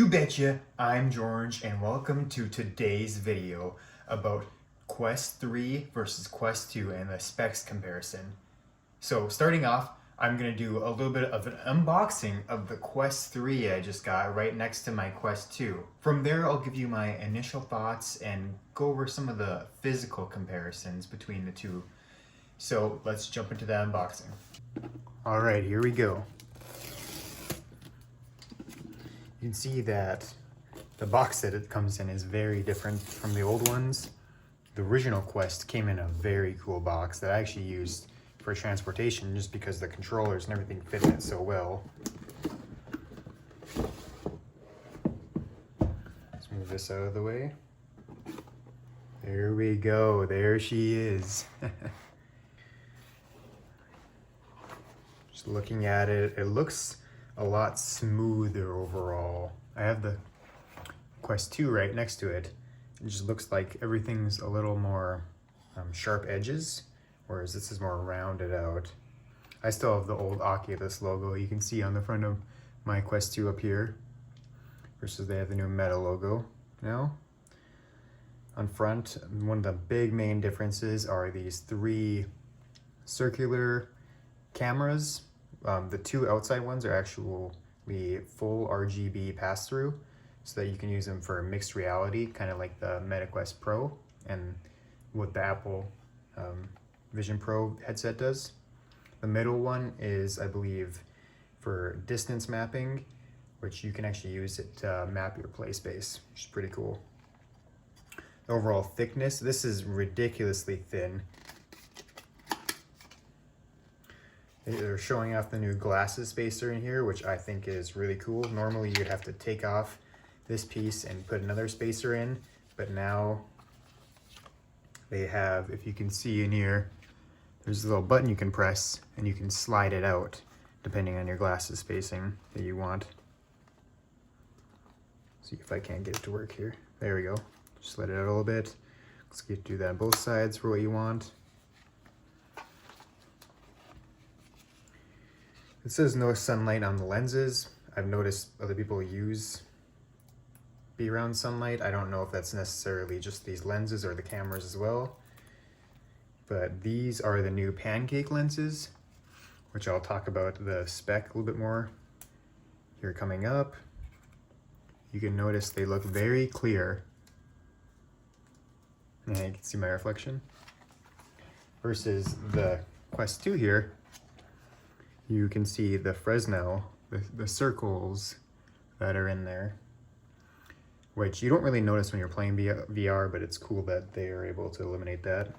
betcha! I'm George and welcome to today's video about Quest 3 versus Quest 2 and the specs comparison. So starting off, I'm going to do a little bit of an unboxing of the Quest 3 I just got right next to my Quest 2. From there, I'll give you my initial thoughts and go over some of the physical comparisons between the two. So let's jump into the unboxing. Alright, here we go. You can see that the box that it comes in is very different from the old ones. The original Quest came in a very cool box that I actually used for transportation just because the controllers and everything fit in it so well. Let's move this out of the way. There we go, there she is. Just looking at it, it looks a lot smoother overall. I have the Quest 2 right next to it. It just looks like everything's a little more sharp edges, whereas this is more rounded out. I still have the old Oculus logo you can see on the front of my Quest 2 up here, versus they have the new Meta logo now. On front, one of the big main differences are these three circular cameras. The two outside ones are actually full RGB pass-through, so that you can use them for mixed reality, kind of like the Meta Quest Pro and what the Apple Vision Pro headset does. The middle one is, I believe, for distance mapping, which you can actually use it to map your play space, which is pretty cool. The overall thickness, this is ridiculously thin. They're showing off the new glasses spacer in here, which I think is really cool. Normally you'd have to take off this piece and put another spacer in, but now they have, if you can see in here, there's a little button you can press and you can slide it out depending on your glasses spacing that you want. See if I can't get it to work here. There we go. Just let it out a little bit. Let's do that on both sides for what you want. It says no sunlight on the lenses. I've noticed other people be around sunlight. I don't know if that's necessarily just these lenses or the cameras as well. But these are the new pancake lenses, which I'll talk about the spec a little bit more here coming up. You can notice they look very clear. And you can see my reflection. Versus the Quest 2 here, you can see the Fresnel, the circles that are in there, which you don't really notice when you're playing VR, but it's cool that they are able to eliminate that.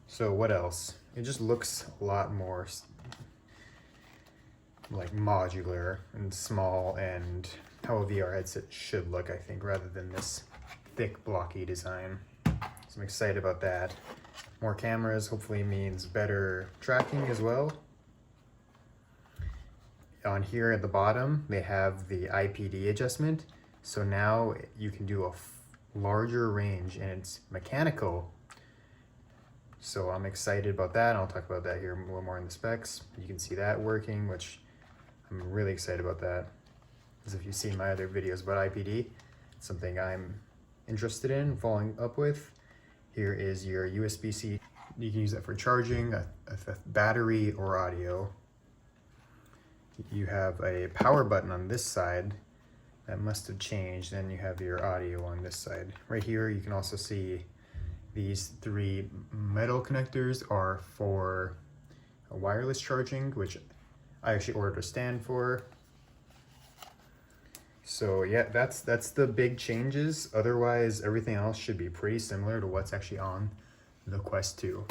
So what else? It just looks a lot more like modular and small, and how a VR headset should look, I think, rather than this thick, blocky design. So I'm excited about that. More cameras hopefully means better tracking as well. On here at the bottom, they have the IPD adjustment. So now you can do a larger range and it's mechanical. So I'm excited about that. I'll talk about that here a little more in the specs. You can see that working, which I'm really excited about that. As if you've seen my other videos about IPD, it's something I'm interested in following up with. Here is your USB-C. You can use that for charging, a battery, or audio. You have a power button on this side that must have changed. Then you have your audio on this side. Right here, you can also see these three metal connectors are for wireless charging, which I actually ordered a stand for. So yeah, that's the big changes. Otherwise, everything else should be pretty similar to what's actually on the Quest 2.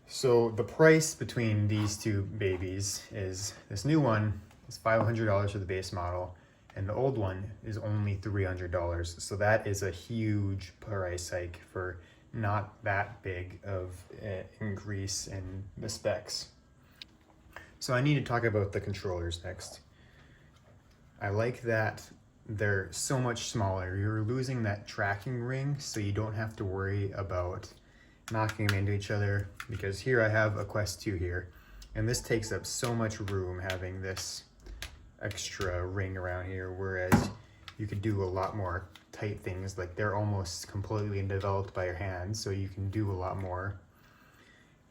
So the price between these two babies is, this new one is $500 for the base model, and the old one is only $300. So that is a huge price hike for not that big of an increase in the specs. So I need to talk about the controllers next. I like that they're so much smaller. You're losing that tracking ring, so you don't have to worry about knocking them into each other, because here I have a Quest 2 here, And this takes up so much room having this extra ring around here, whereas you could do a lot more tight things. Like they're almost completely enveloped by your hands, so you can do a lot more.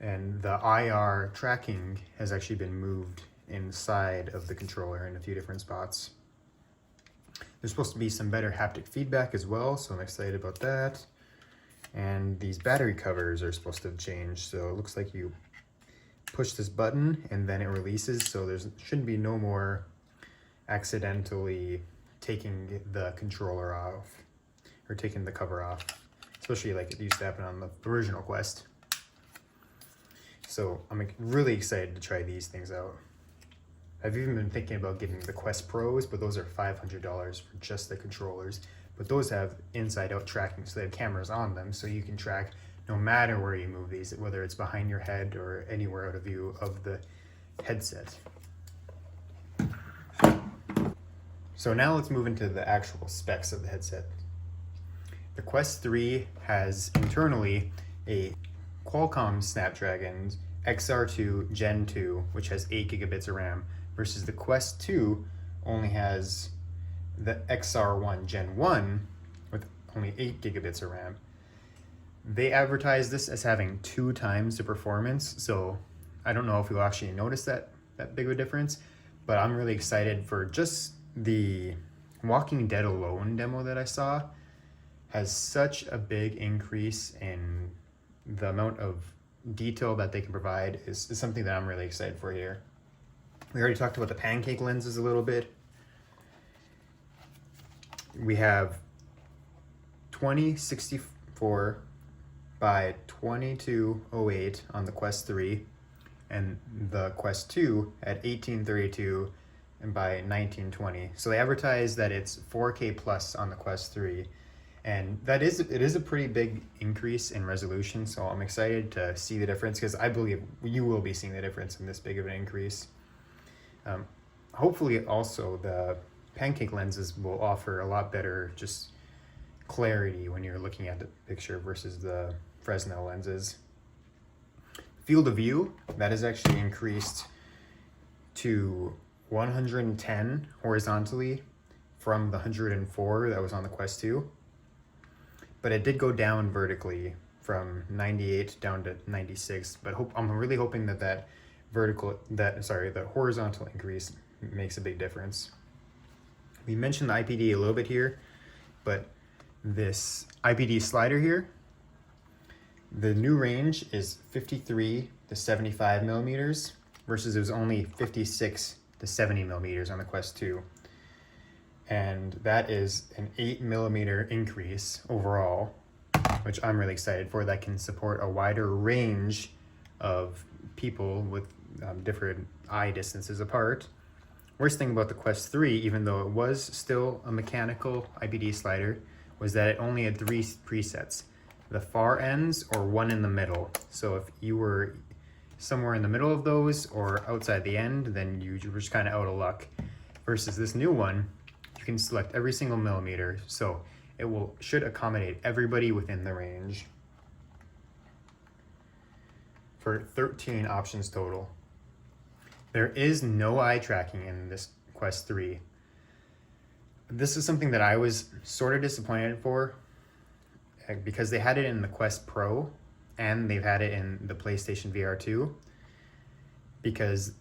And the IR tracking has actually been moved inside of the controller in a few different spots. There's supposed to be some better haptic feedback as well, so I'm excited about that. And these battery covers are supposed to have changed, so it looks like you push this button and then it releases, so there shouldn't be no more accidentally taking the controller off or taking the cover off, especially like it used to happen on the original Quest. So I'm really excited to try these things out. I've even been thinking about getting the Quest Pros, but those are $500 for just the controllers. But those have inside-out tracking, so they have cameras on them, so you can track no matter where you move these, whether it's behind your head or anywhere out of view of the headset. So now let's move into the actual specs of the headset. The Quest 3 has internally a Qualcomm Snapdragon XR2 Gen 2, which has 8 gigabits of RAM, versus the Quest 2 only has the XR1 Gen 1 with only 8 gigabits of RAM. They advertise this as having 2 times the performance, so I don't know if you'll actually notice that big of a difference, but I'm really excited for just the Walking Dead alone demo that I saw has such a big increase in the amount of detail that they can provide is something that I'm really excited for here. We already talked about the pancake lenses a little bit. We have 2064 by 2208 on the Quest 3 and the Quest 2 at 1832 and by 1920. So they advertise that it's 4K plus on the Quest 3, and it is a pretty big increase in resolution, so I'm excited to see the difference because I believe you will be seeing the difference in this big of an increase. Hopefully also the pancake lenses will offer a lot better just clarity when you're looking at the picture versus the Fresnel lenses. Field of view, that is actually increased to 110 horizontally from the 104 that was on the Quest 2. But it did go down vertically from 98 down to 96. But I'm really hoping that the horizontal increase makes a big difference. We mentioned the IPD a little bit here, but this IPD slider here, the new range is 53 to 75 millimeters versus it was only 56 to 70 millimeters on the Quest 2. And that is an 8 millimeter increase overall, which I'm really excited for. That can support a wider range of people with different eye distances apart. Worst thing about the Quest 3, even though it was still a mechanical IPD slider, was that it only had 3 presets. The far ends or one in the middle. So if you were somewhere in the middle of those or outside the end, then you were just kind of out of luck. Versus this new one, you can select every single millimeter, so it should accommodate everybody within the range. For 13 options total. There is no eye tracking in this Quest 3. This is something that I was sort of disappointed for because they had it in the Quest Pro and they've had it in the PlayStation VR 2, because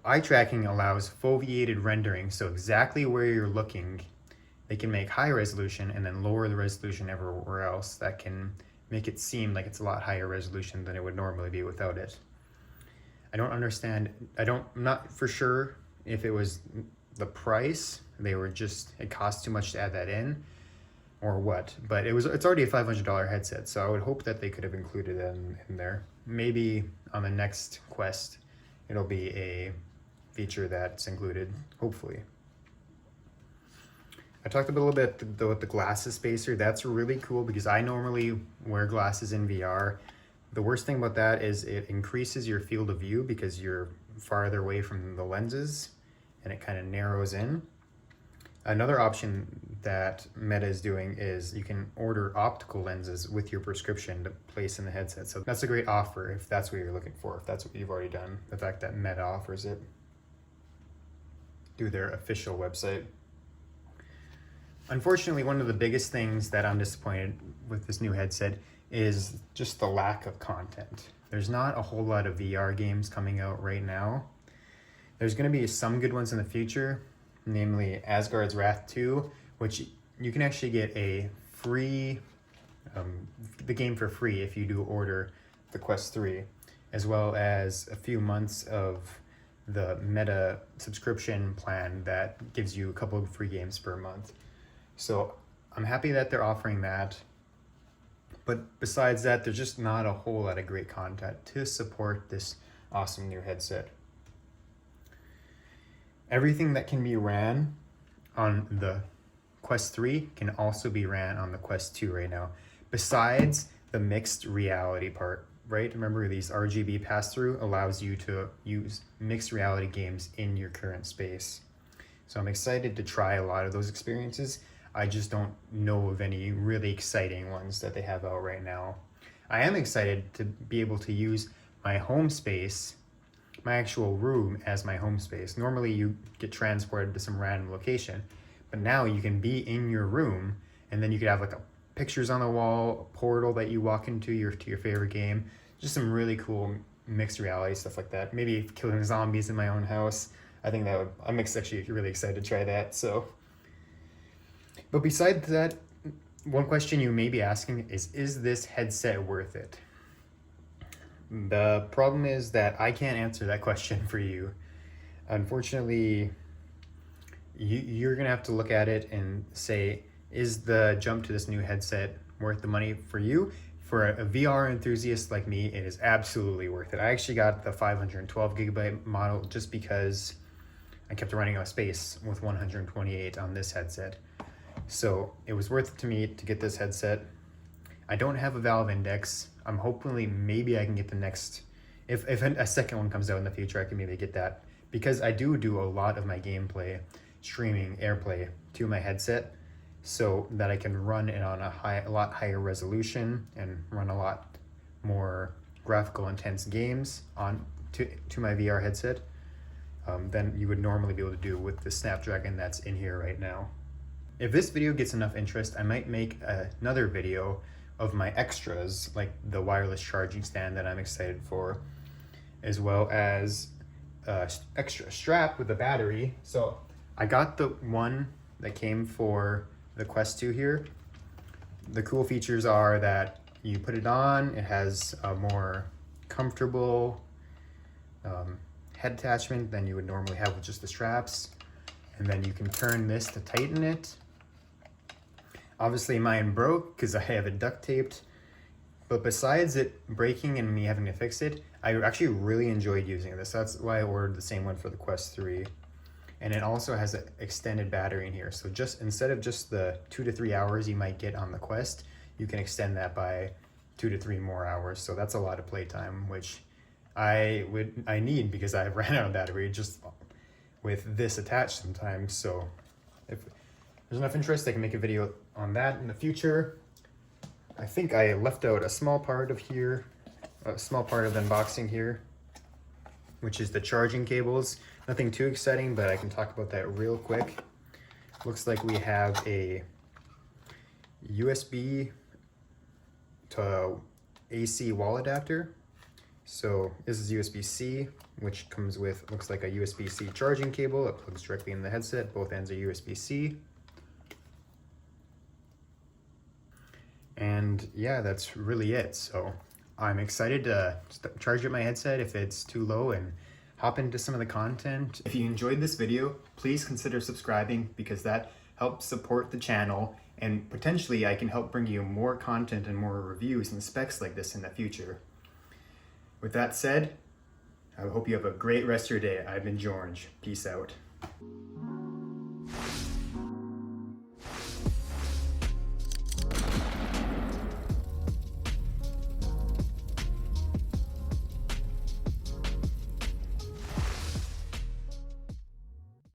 eye tracking allows foveated rendering, so exactly where you're looking, they can make high resolution and then lower the resolution everywhere else. That can make it seem like it's a lot higher resolution than it would normally be without it. I don't understand. I'm not for sure if it was the price, it cost too much to add that in, or what, but it's already a $500 headset, so I would hope that they could have included it in there. Maybe on the next Quest it'll be a feature that's included, hopefully. I talked a little bit about the glasses spacer. That's really cool because I normally wear glasses in VR. The worst thing about that is it increases your field of view because you're farther away from the lenses and it kind of narrows in. Another option that Meta is doing is you can order optical lenses with your prescription to place in the headset. So that's a great offer if that's what you're looking for, if that's what you've already done. The fact that Meta offers it through their official website. Unfortunately, one of the biggest things that I'm disappointed with this new headset is just the lack of content. There's not a whole lot of VR games coming out right now. There's going to be some good ones in the future, namely Asgard's Wrath 2, which you can actually get a free, the game for free if you do order the Quest 3, as well as a few months of the Meta subscription plan that gives you a couple of free games per month. So I'm happy that they're offering that. But besides that, there's just not a whole lot of great content to support this awesome new headset. Everything that can be ran on the Quest 3 can also be ran on the Quest 2 right now, besides the mixed reality part, right? Remember, these RGB pass-through allows you to use mixed reality games in your current space. So I'm excited to try a lot of those experiences. I just don't know of any really exciting ones that they have out right now. I am excited to be able to use my home space, my actual room, as my home space. Normally you get transported to some random location, but now you can be in your room, and then you could have like pictures on the wall, a portal that you walk into your favorite game. Just some really cool mixed reality stuff like that. Maybe killing zombies in my own house. I think that would, I'm actually really excited to try that. So, but besides that, one question you may be asking is this headset worth it? The problem is that I can't answer that question for you. Unfortunately, you're gonna have to look at it and say, is the jump to this new headset worth the money for you? For a VR enthusiast like me, it is absolutely worth it. I actually got the 512 gigabyte model just because I kept running out of space with 128 on this headset. So it was worth it to me to get this headset. I don't have a Valve Index. I'm hopefully maybe I can get the next, if a second one comes out in the future, I can maybe get that, because I do a lot of my gameplay streaming AirPlay to my headset, so that I can run it on a lot higher resolution and run a lot more graphical intense games on to my VR headset than you would normally be able to do with the Snapdragon that's in here right now. If this video gets enough interest, I might make another video of my extras, like the wireless charging stand that I'm excited for, as well as extra strap with a battery. So I got the one that came for the Quest 2 here. The cool features are that you put it on, it has a more comfortable head attachment than you would normally have with just the straps. And then you can turn this to tighten it. Obviously mine broke because I have it duct taped, but besides it breaking and me having to fix it, I actually really enjoyed using this. That's why I ordered the same one for the Quest 3. And it also has an extended battery in here. So just instead of just the 2 to 3 hours you might get on the Quest, you can extend that by 2 to 3 more hours. So that's a lot of playtime, which I need, because I ran out of battery just with this attached sometimes. So if there's enough interest, I can make a video on that in the future. I think I left out a small part of here, a small part of the unboxing here, which is the charging cables. Nothing too exciting, but I can talk about that real quick. Looks like we have a USB to AC wall adapter. So this is USB-C, which comes with, looks like a USB-C charging cable. It plugs directly in the headset. Both ends are USB-C. And yeah, that's really it. So I'm excited to charge up my headset if it's too low and hop into some of the content. If you enjoyed this video, please consider subscribing, because that helps support the channel, and potentially I can help bring you more content and more reviews and specs like this in the future. With that said, I hope you have a great rest of your day. I've been George. Peace out.